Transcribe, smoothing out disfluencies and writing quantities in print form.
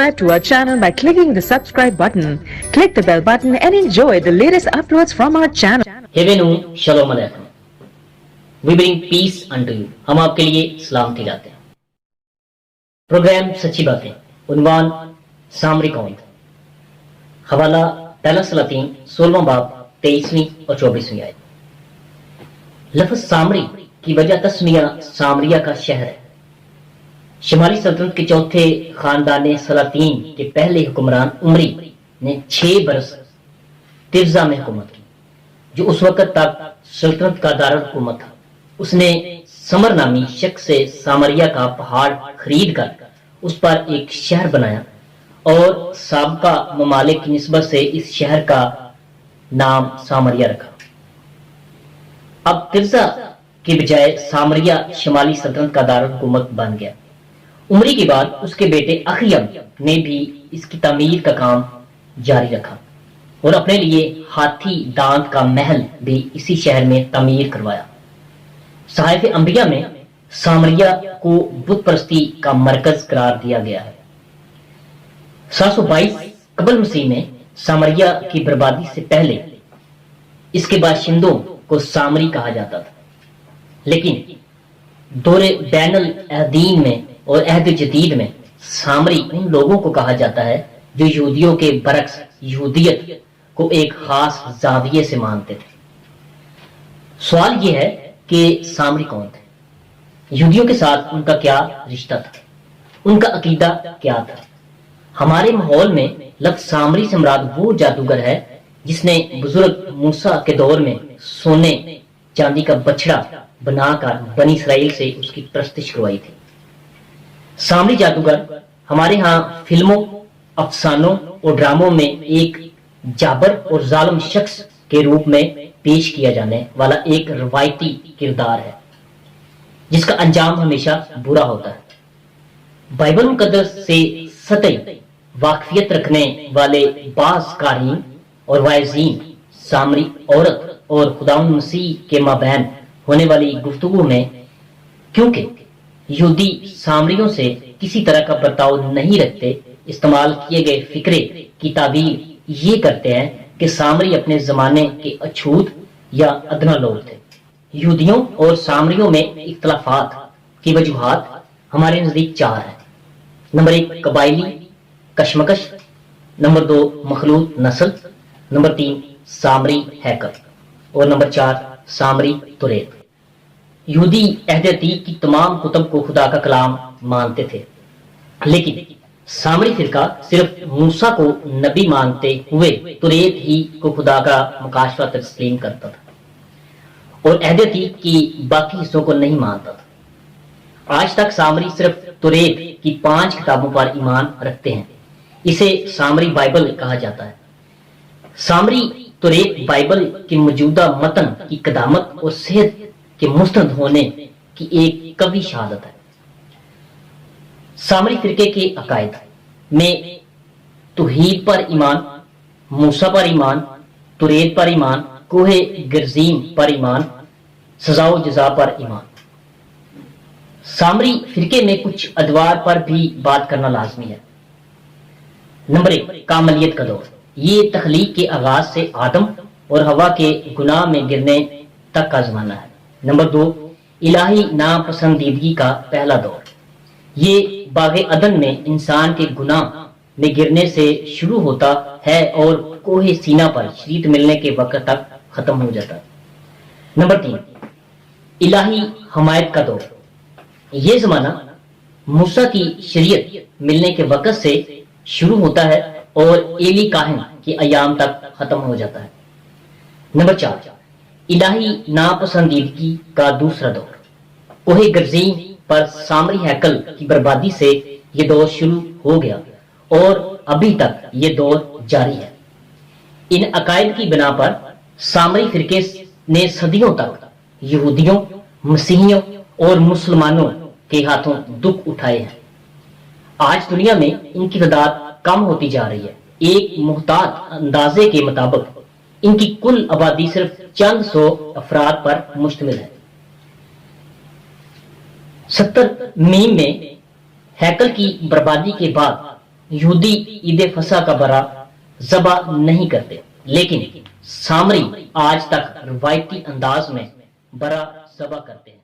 subscribe to our channel by clicking the subscribe button. Click the bell button and enjoy the latest uploads from our channel. Hevenu Shalom Aleichem. We bring peace unto you. हम आपके लिए सलामती लाते हैं. Programme सच्ची बातें. उन्वान सामरी कौन. हवाला पहला सलातीन 16वां बाब 23वीं और 24वीं आयत. लफ्ज सामरी की वजह तस्मिया सामरिया का शहर है. शमाली सल्तनत के चौथे खानदान सलातीन के पहले हुक्मरान उमरी ने 6 बरस तिर्जा में हुकूमत की, जो उस वक्त तक सल्तनत का दारुल हुकूमत था. उसने समर नामी शख्स से सामरिया का पहाड़ खरीद कर उस पर एक शहर बनाया और साबका ममालिक की निस्बत से इस शहर का नाम सामरिया रखा. अब तिर्जा के बजाय सामरिया शमाली सल्तनत का दारुल हुकूमत बन गया. उमरी के बाद उसके बेटे अखयम ने भी इसकी तामीर का काम जारी रखा और अपने लिए हाथी दांत का महल भी इसी शहर में तामीर करवाया. सहाइफ अंबिया में सामरिया को बुत परस्ती का मरकज करार दिया गया है. 722 कबल मसीह में सामरिया की बर्बादी से पहले इसके बाशिंदों को सामरी कहा जाता था, लेकिन दौरे बैनुल अहदीन में और अहद जदीद में सामरी उन लोगों को कहा जाता है जो यहूदियों के बरक्स यहूदियत को एक खास जाविये से मानते थे. सवाल यह है कि सामरी कौन थे, यहूदियों के साथ उनका क्या रिश्ता था, उनका अकीदा क्या था. हमारे माहौल में लफ्ज सामरी से मुराद वो जादूगर है जिसने बुजुर्ग मूसा के दौर में सोने चांदी का बछड़ा बनाकर बनी इसराइल से उसकी परस्तिश करवाई थी. सामरी जादूगर हमारे यहाँ फिल्मों, अफसानों और ड्रामों में एक जाबर और जालिम शख्स के रूप में पेश किया जाने वाला एक रवायती किरदार है जिसका अंजाम हमेशा बुरा होता है. बाइबल मुकद्दस से सतही वाकफियत रखने वाले बाज कारीन और वाइजीन सामरी औरत और खुदावंद मसीह के माबैन होने वाली गुफ्तगू में, क्योंकि यहूदी सामरियों से किसी तरह का बर्ताव नहीं रखते, इस्तेमाल किए गए फिक्रे की ताबीर ये करते हैं कि सामरी अपने जमाने के अछूत या अदना लोग थे. यहूदियों और सामरियों में इख्तलाफात की वजूहात हमारे नजदीक 4 है. नंबर 1 कबायली कशमकश, नंबर 2 मखलूत नस्ल, नंबर 3 सामरी हैकल और नंबर 4 सामरी तुरेत. यहूदी अहद अतीक की तमाम कुतब को खुदा का कलाम मानते थे, लेकिन सामरी फिरका सिर्फ मूसा को नबी मानते हुए तुरेत ही को खुदा का मुकाशवा तस्लीम करता था और अहद अतीक की बाकी हिस्सों को नहीं मानता था. आज तक सामरी सिर्फ तुरेत की 5 किताबों पर ईमान रखते हैं. इसे सामरी बाइबल कहा जाता है. सामरी तुरेत बाइबल के मौजूदा मतन की कदामत और सेहत के मुस्तंद होने की एक कवि शहादत है. सामरी फिरके के अकायद में तौहीद पर ईमान, मूसा पर ईमान, तुरेत पर ईमान, कोहे गर्जीम पर ईमान, सजा व जजा पर ईमान. सामरी फिरके में कुछ अदवार पर भी बात करना लाजमी है. नंबर 1 कामलियत का दौर. ये तख्लीक के आगाज से आदम और हवा के गुनाह में गिरने तक का जमाना है. नंबर 2 इलाही नापसंदीदगी का पहला दौर. ये बागे अदन में इंसान के गुनाह में गिरने से शुरू होता है और कोहे सीना पर शरीयत मिलने के वक्त तक खत्म हो जाता है. नंबर 3 इलाही हमायत का दौर. ये जमाना मूसा की शरीयत मिलने के वक्त से शुरू होता है और एली काहिन के अयाम तक खत्म हो जाता है. नंबर 4 इलाही नापसंदीदगी का दूसरा दौर. कोहे गर्जीम पर सामरी हैकल की बर्बादी से ये दौर शुरू हो गया और अभी तक ये दौर जारी है. इन अकायद की बिना पर सामरी फिरके ने सदियों तक यहूदियों, मसीहियों और मुसलमानों के हाथों दुख उठाए हैं. आज दुनिया में इनकी तादाद कम होती जा रही है. एक मुहतात अंदाजे के मुताबिक इनकी कुल आबादी सिर्फ चंद सौ अफराद पर मुश्तमिल है. 70 मीम में हैकल की बर्बादी के बाद یہودی عید فصح کا برا ذبح نہیں کرتے، لیکن سامری آج تک روایتی انداز میں برا ذبح کرتے ہیں۔